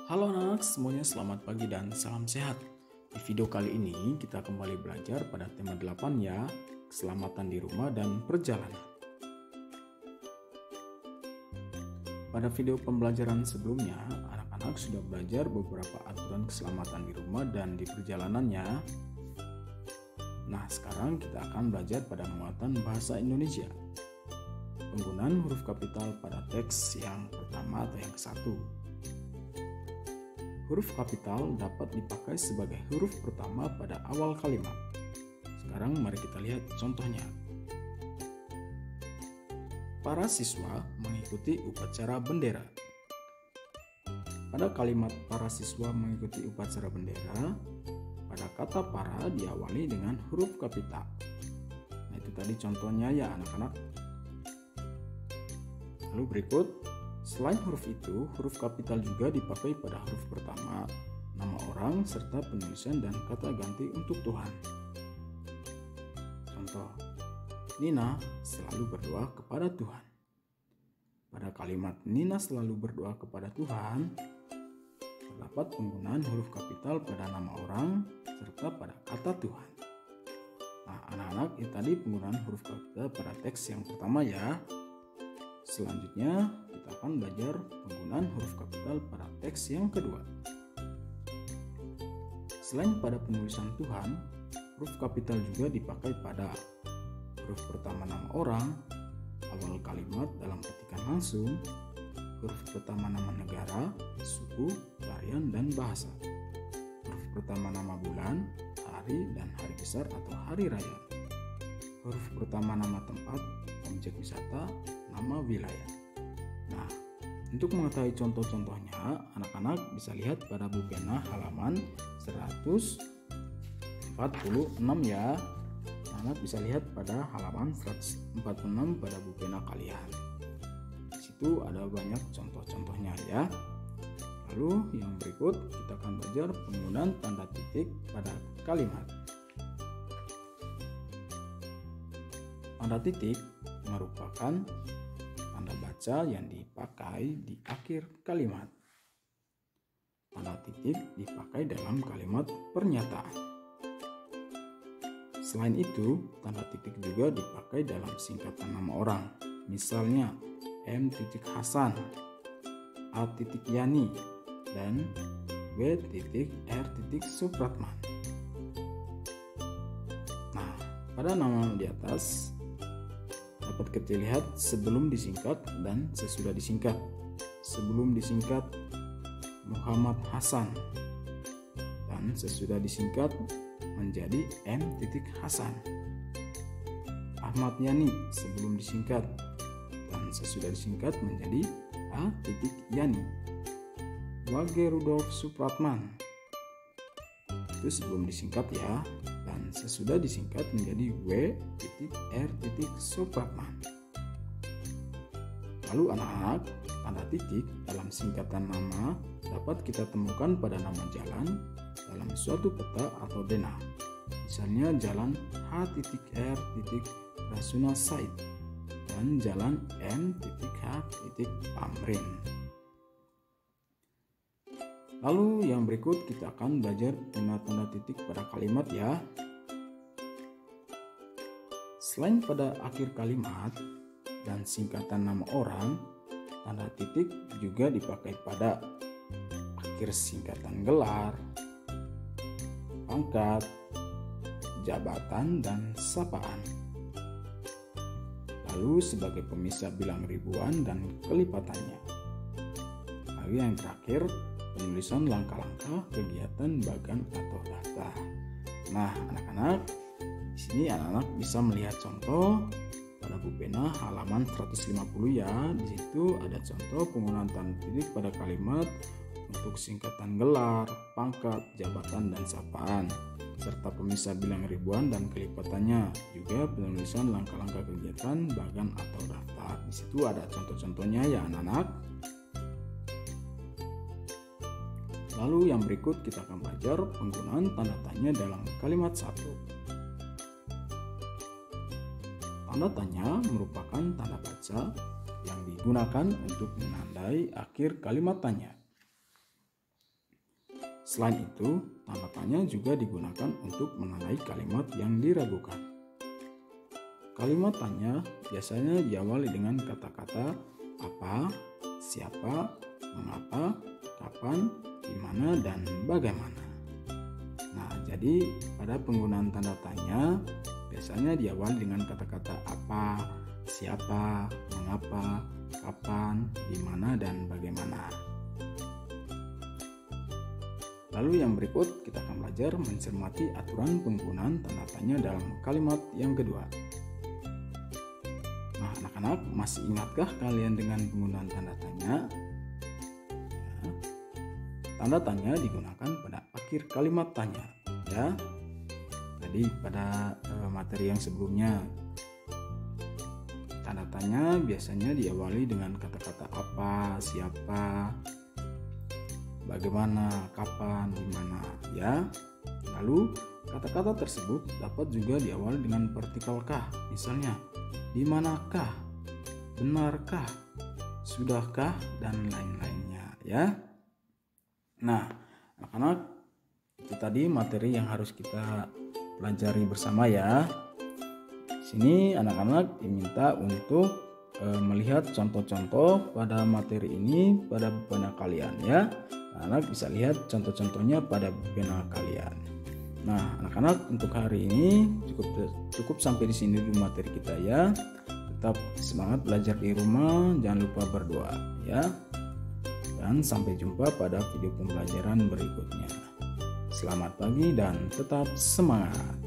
Halo anak, semuanya selamat pagi dan salam sehat. Di video kali ini kita kembali belajar pada tema 8 ya, keselamatan di rumah dan perjalanan. Pada video pembelajaran sebelumnya, anak-anak sudah belajar beberapa aturan keselamatan di rumah dan di perjalanannya. Nah, sekarang kita akan belajar pada muatan bahasa Indonesia. Penggunaan huruf kapital pada teks yang pertama atau yang ke-1. Huruf kapital dapat dipakai sebagai huruf pertama pada awal kalimat. Sekarang mari kita lihat contohnya. Para siswa mengikuti upacara bendera. Pada kalimat para siswa mengikuti upacara bendera, pada kata para diawali dengan huruf kapital. Nah, itu tadi contohnya ya anak-anak. Lalu berikut, selain huruf itu, huruf kapital juga dipakai pada huruf pertama, nama orang, serta penulisan dan kata ganti untuk Tuhan. Contoh, Nina selalu berdoa kepada Tuhan. Pada kalimat Nina selalu berdoa kepada Tuhan, terdapat penggunaan huruf kapital pada nama orang, serta pada kata Tuhan. Nah, anak-anak, ini tadi penggunaan huruf kapital pada teks yang pertama ya. Selanjutnya, kita akan belajar penggunaan huruf kapital pada teks yang kedua. Selain pada penulisan Tuhan, huruf kapital juga dipakai pada huruf pertama nama orang, awal kalimat dalam petikan langsung, huruf pertama nama negara, suku, tarian, dan bahasa, huruf pertama nama bulan, hari, dan hari besar atau hari raya, huruf pertama nama tempat, objek wisata, nama wilayah. Nah, untuk mengetahui contoh-contohnya, anak-anak bisa lihat pada buku pena halaman 146 ya. Anak bisa lihat pada halaman 146 pada buku pena kalian. Di situ ada banyak contoh-contohnya ya. Lalu yang berikut kita akan belajar penggunaan tanda titik pada kalimat. Tanda titik merupakan tanda baca yang dipakai di akhir kalimat. Tanda titik dipakai dalam kalimat pernyataan. Selain itu, tanda titik juga dipakai dalam singkatan nama orang. Misalnya M. Hasan, A. Yani, dan W. R. Supratman. Nah, pada nama di atas dapat kita lihat sebelum disingkat dan sesudah disingkat. Sebelum disingkat Muhammad Hasan dan sesudah disingkat menjadi M. Hasan. Ahmad Yani sebelum disingkat dan sesudah disingkat menjadi A. Yani. Wage Rudolf Supratman itu sebelum disingkat ya, dan sesudah disingkat menjadi W. R. Supratman. Lalu anak-anak, tanda titik dalam singkatan nama dapat kita temukan pada nama jalan dalam suatu peta atau denah. Misalnya jalan H. R. Rasuna Said dan jalan M. H. Tamrin. Lalu yang berikut kita akan belajar tanda-tanda titik pada kalimat ya. Selain pada akhir kalimat dan singkatan nama orang, tanda titik juga dipakai pada akhir singkatan gelar, pangkat, jabatan, dan sapaan. Lalu sebagai pemisah bilang ribuan dan kelipatannya. Lalu yang terakhir, penulisan langkah-langkah kegiatan bagan atau daftar. Nah, anak-anak, di sini anak-anak bisa melihat contoh pada buku pena halaman 150 ya. Di situ ada contoh penggunaan tanda titik pada kalimat untuk singkatan gelar, pangkat, jabatan, dan sapaan, serta pemisah bilang ribuan dan kelipatannya. Juga penulisan langkah-langkah kegiatan bagan atau daftar. Di situ ada contoh-contohnya ya anak-anak. Lalu yang berikut kita akan belajar penggunaan tanda tanya dalam kalimat 1. Tanda tanya merupakan tanda baca yang digunakan untuk menandai akhir kalimat tanya. Selain itu, tanda tanya juga digunakan untuk menandai kalimat yang diragukan. Kalimat tanya biasanya diawali dengan kata-kata apa, siapa, mengapa, kapan, di mana, dan bagaimana. Nah, jadi pada penggunaan tanda tanya biasanya diawali dengan kata-kata apa, siapa, mengapa, kapan, di mana, dan bagaimana. Lalu yang berikut kita akan belajar mencermati aturan penggunaan tanda tanya dalam kalimat yang kedua. Nah, anak-anak masih ingatkah kalian dengan penggunaan tanda tanya? Ya. Tanda tanya digunakan pada akhir kalimat tanya, ya. Jadi pada materi yang sebelumnya, tanda tanya biasanya diawali dengan kata-kata apa, siapa, bagaimana, kapan, di mana, ya. Lalu kata-kata tersebut dapat juga diawali dengan partikel kah, misalnya di manakah, benarkah, sudahkah, dan lain-lainnya, ya. Nah, anak-anak, itu tadi materi yang harus kita pelajari bersama, ya. Sini anak-anak diminta untuk melihat contoh-contoh pada materi ini pada pena kalian, ya. Anak bisa lihat contoh-contohnya pada pena kalian. Nah, anak-anak, untuk hari ini cukup sampai di sini dulu materi kita, ya. Tetap semangat belajar di rumah, jangan lupa berdoa, ya. Dan sampai jumpa pada video pembelajaran berikutnya. Selamat pagi dan tetap semangat.